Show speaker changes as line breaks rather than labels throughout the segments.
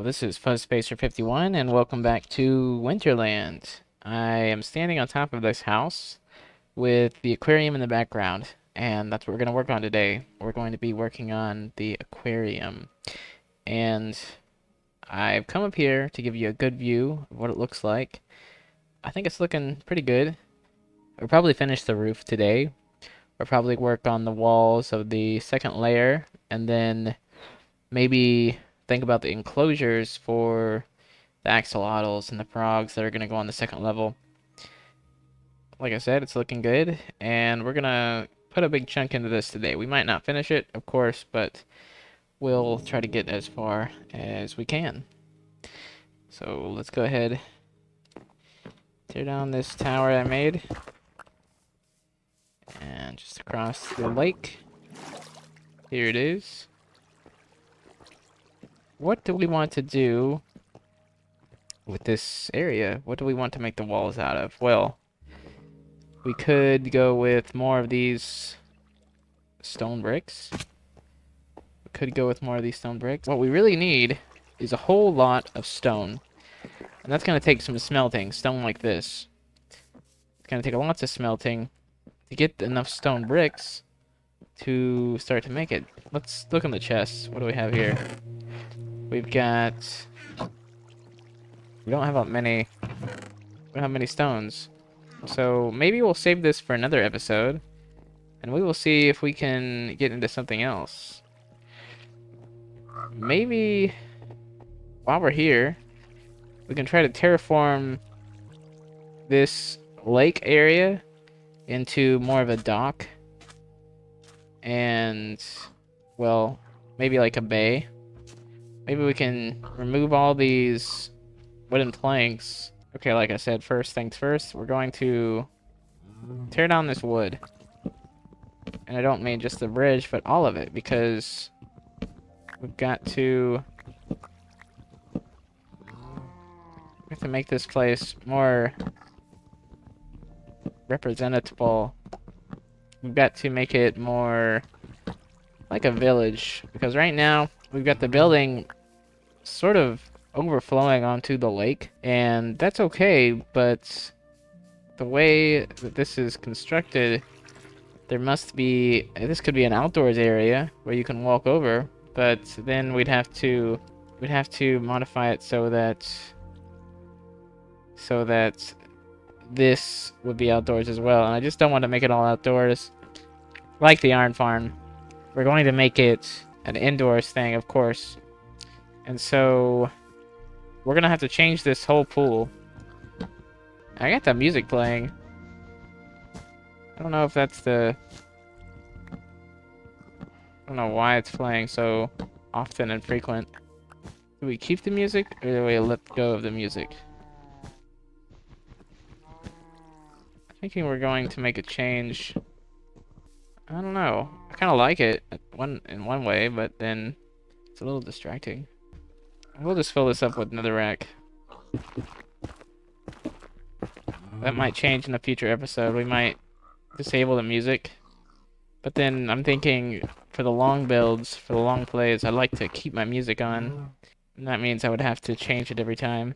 This is Fuzz 51, and welcome back to Winterland. I am standing on top of this house with the aquarium in the background, and that's what we're going to work on today. We're going to be working on the aquarium, and I've come up here to give you a good view of what it looks like. I think it's looking pretty good. We'll probably finish the roof today. We'll probably work on the walls of the second layer, and then maybe think about the enclosures for the axolotls and the frogs that are going to go on the second level. Like I said, it's looking good, and we're going to put a big chunk into this today. We might not finish it, of course, but we'll try to get as far as we can. So let's go ahead, tear down this tower I made, and just across the lake. Here it is. What do we want to do with this area? What do we want to make the walls out of? Well, we could go with more of these stone bricks. What we really need is a whole lot of stone. And that's going to take some smelting, stone like this. It's going to take lots of smelting to get enough stone bricks to start to make it. Let's look in the chests. What do we have here? We've got... We don't have many stones. So maybe we'll save this for another episode, and we will see if we can get into something else. Maybe while we're here, we can try to terraform this lake area into more of a dock, and, well, maybe like a bay. Maybe we can remove all these wooden planks. Okay, like I said, first things first, we're going to tear down this wood. And I don't mean just the bridge, but all of it, because we've got to make this place more representable. We've got to make it more like a village, because right now we've got the building sort of overflowing onto the lake, and that's okay, but the way that this is constructed, there must be, this could be an outdoors area where you can walk over, but then we'd have to modify it so that this would be outdoors as well, and I just don't want to make it all outdoors like the iron farm. We're going to make it an indoors thing, of course, and so we're gonna have to change this whole pool. I got the music playing. I don't know if that's the... I don't know why it's playing so often and frequent. Do we keep the music, or do we let go of the music? I'm thinking we're going to make a change. I don't know. I kind of like it in one way, but then it's a little distracting. We'll just fill this up with netherrack. That might change in a future episode. We might disable the music. But then I'm thinking for the long builds, for the long plays, I'd like to keep my music on. And that means I would have to change it every time.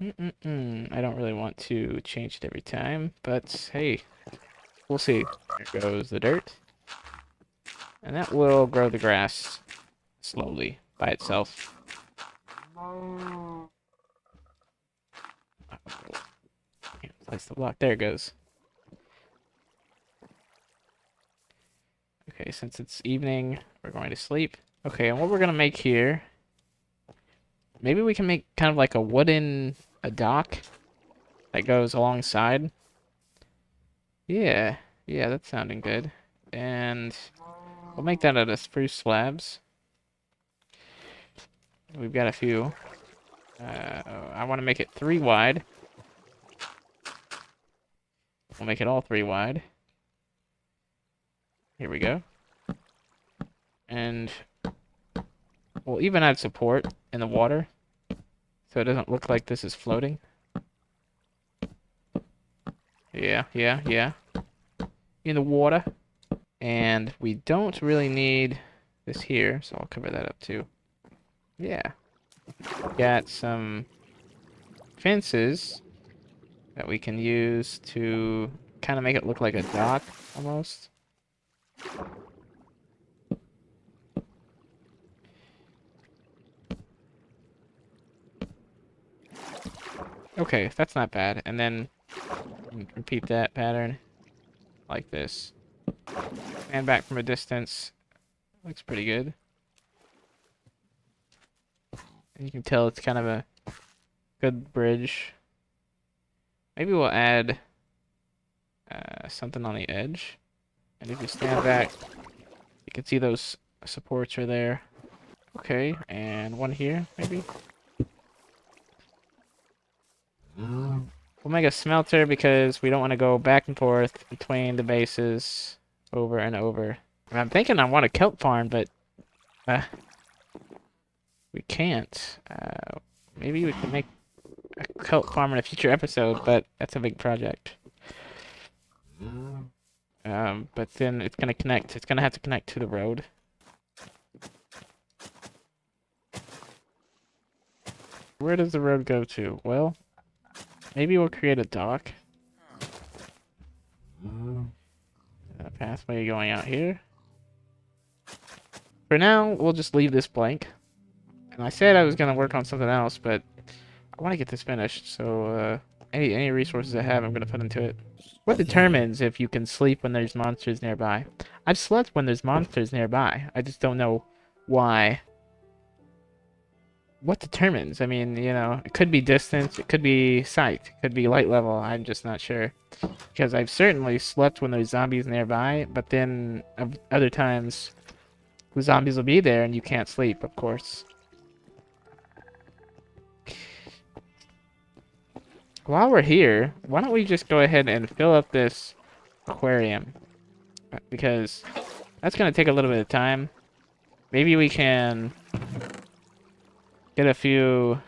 I don't really want to change it every time, but hey, we'll see. Here goes the dirt. And that will grow the grass slowly by itself. Place the block. There it goes. Okay, since it's evening, we're going to sleep. Okay, and what we're going to make here, maybe we can make kind of like a dock that goes alongside. Yeah, that's sounding good. And we'll make that out of spruce slabs. We've got a few. I want to make it 3 wide. We'll make it all 3 wide. Here we go. And we'll even add support in the water, so it doesn't look like this is floating. Yeah. In the water. And we don't really need this here, so I'll cover that up too. Yeah. Got some fences that we can use to kind of make it look like a dock, almost. Okay, that's not bad. And then repeat that pattern like this. And back from a distance. Looks pretty good. And you can tell it's kind of a good bridge. Maybe we'll add something on the edge. And if you stand back, you can see those supports are there. Okay, and one here, maybe? We'll make a smelter because we don't want to go back and forth between the bases over and over. And I'm thinking I want a kelp farm, but we can't. Maybe we can make a kelp farm in a future episode, but that's a big project. But then it's gonna connect. It's gonna have to connect to the road. Where does the road go to? Well, maybe we'll create a dock. A pathway going out here. For now, we'll just leave this blank. And I said I was gonna work on something else, but I want to get this finished. So any resources I have, I'm gonna put into it. What determines if you can sleep when there's monsters nearby? I've slept when there's monsters nearby. I just don't know why. What determines? I mean, you know, it could be distance, it could be sight, it could be light level. I'm just not sure. Because I've certainly slept when there's zombies nearby, but then other times the zombies will be there and you can't sleep, of course. While we're here, why don't we just go ahead and fill up this aquarium? Because that's going to take a little bit of time. Maybe we can get a few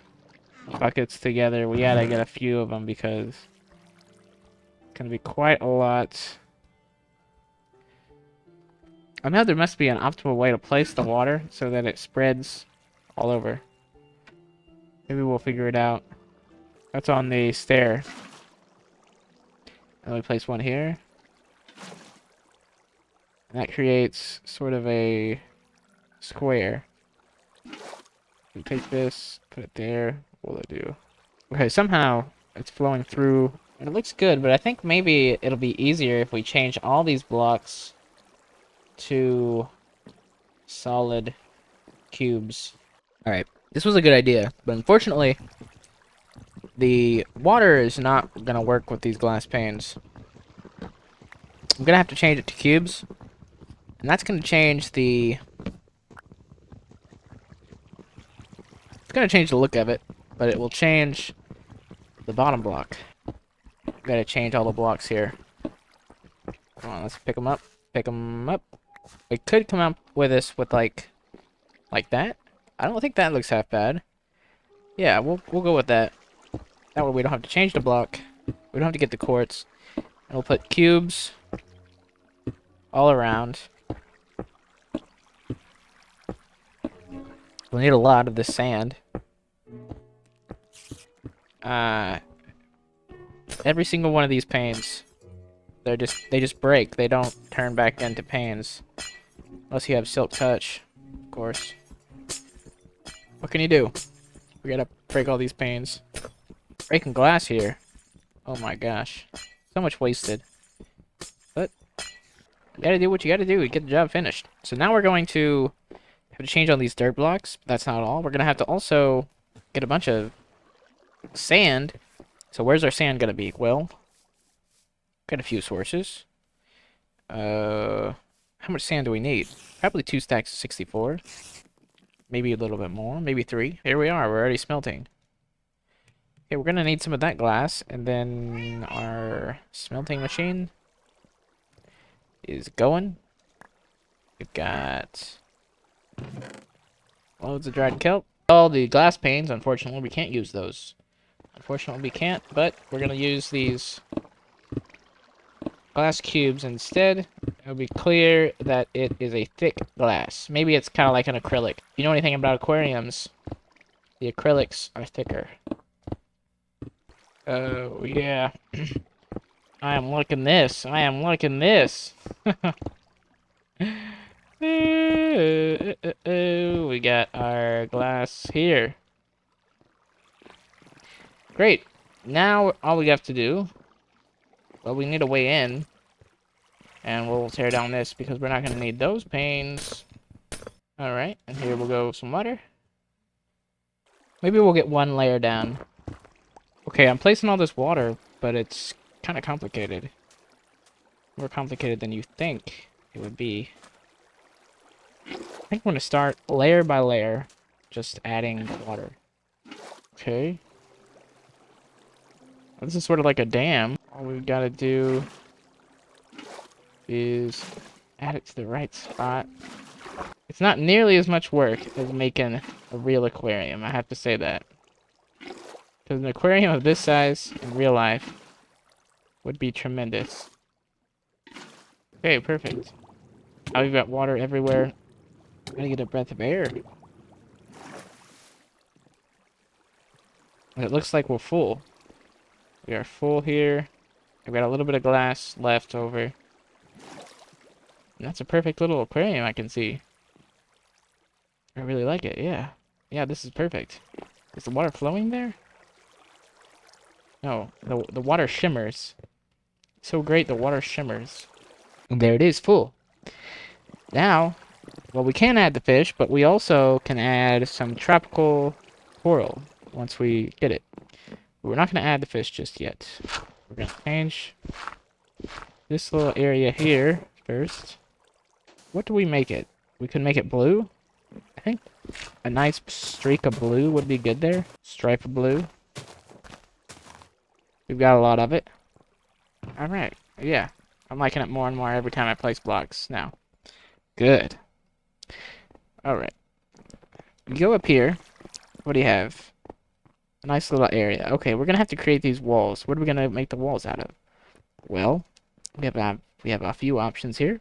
buckets together. We gotta get a few of them because it's going to be quite a lot. I know there must be an optimal way to place the water so that it spreads all over. Maybe we'll figure it out. That's on the stair. And we place one here. And that creates sort of a square. We take this, put it there. What will it do? Okay, somehow it's flowing through. And it looks good, but I think maybe it'll be easier if we change all these blocks to solid cubes. Alright, this was a good idea, but unfortunately, the water is not going to work with these glass panes. I'm going to have to change it to cubes, and that's going to change the... It's going to change the look of it, but it will change the bottom block. Got to change all the blocks here. Come on, let's pick them up. Pick them up. It could come up with us with like that. I don't think that looks half bad. Yeah, we'll go with that. That way we don't have to change the block. We don't have to get the quartz. And we'll put cubes all around. We'll need a lot of this sand. Every single one of these panes, they just break. They don't turn back into panes. Unless you have silk touch, of course. What can you do? We gotta break all these panes. Breaking glass here. Oh my gosh. So much wasted. But you gotta do what you gotta do to get the job finished. So now we're going to have to change all these dirt blocks. But that's not all. We're gonna have to also get a bunch of sand. So where's our sand gonna be? Well, got a few sources. How much sand do we need? Probably 2 stacks of 64. Maybe a little bit more. Maybe 3. Here we are. We're already smelting. Okay, we're gonna need some of that glass, and then our smelting machine is going. We've got loads of dried kelp. All the glass panes, unfortunately, we can't use those. Unfortunately, we can't, but we're gonna use these glass cubes instead. It'll be clear that it is a thick glass. Maybe it's kind of like an acrylic. If you know anything about aquariums, the acrylics are thicker. Oh, yeah. I am liking this. I am liking this. We got our glass here. Great. Now, all we have to do... Well, we need a way in. And we'll tear down this because we're not going to need those panes. Alright, and here we'll go some water. Maybe we'll get one layer down. Okay, I'm placing all this water, but it's kind of complicated. More complicated than you think it would be. I think I'm going to start layer by layer, just adding water. Okay. This is sort of like a dam. All we've got to do is add it to the right spot. It's not nearly as much work as making a real aquarium, I have to say that. Because an aquarium of this size in real life would be tremendous. Okay, perfect. Now we've got water everywhere. Gotta get a breath of air. And it looks like we're full. We are full here. I've got a little bit of glass left over. And that's a perfect little aquarium I can see. I really like it, yeah. Yeah, this is perfect. Is the water flowing there? No, the water shimmers. So great, the water shimmers. And there it is, full. Now, well, we can add the fish, but we also can add some tropical coral once we get it. But we're not going to add the fish just yet. We're going to change this little area here first. What do we make it? We could make it blue. I think a nice streak of blue would be good there. Stripe of blue. We've got a lot of it. Alright, yeah. I'm liking it more and more every time I place blocks now. Good. Alright. We go up here. What do you have? A nice little area. Okay, we're gonna have to create these walls. What are we gonna make the walls out of? Well, we have a few options here.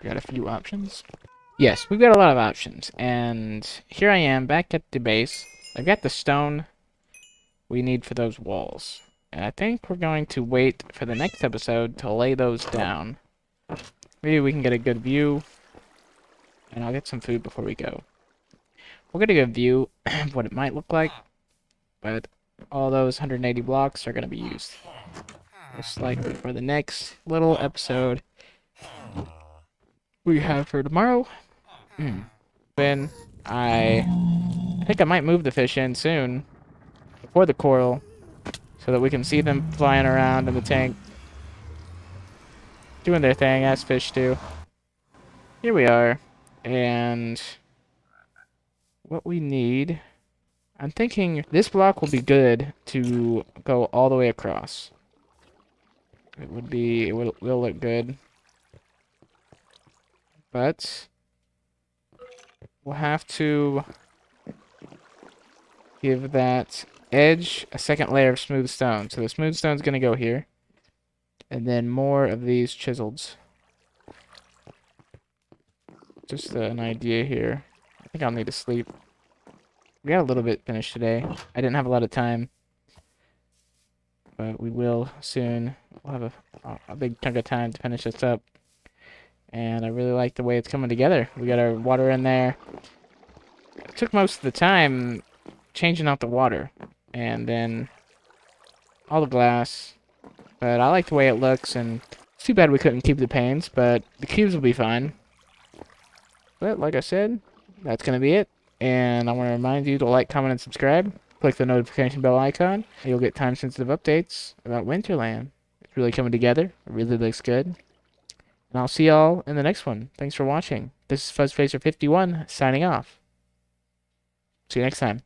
We got a few options. Yes, we've got a lot of options. And here I am back at the base. I've got the stone we need for those walls. And I think we're going to wait for the next episode to lay those down. Maybe we can get a good view. And I'll get some food before we go. We'll get a good view of what it might look like. But all those 180 blocks are going to be used. Most likely for the next little episode we have for tomorrow. Then I think I might move the fish in soon. Before the coral. So that we can see them flying around in the tank. Doing their thing, as fish do. Here we are. And what we need... I'm thinking this block will be good to go all the way across. It will look good. But we'll have to give that edge a second layer of smooth stone. So the smooth stone's going to go here. And then more of these chisels. Just an idea here. I think I'll need to sleep. We got a little bit finished today. I didn't have a lot of time. But we will soon. We'll have a big chunk of time to finish this up. And I really like the way it's coming together. We got our water in there. It took most of the time changing out the water. And then all the glass. But I like the way it looks. And it's too bad we couldn't keep the panes. But the cubes will be fine. But like I said, that's going to be it. And I want to remind you to like, comment, and subscribe. Click the notification bell icon. And you'll get time-sensitive updates about Winterland. It's really coming together. It really looks good. And I'll see y'all in the next one. Thanks for watching. This is FuzzFacer51 signing off. See you next time.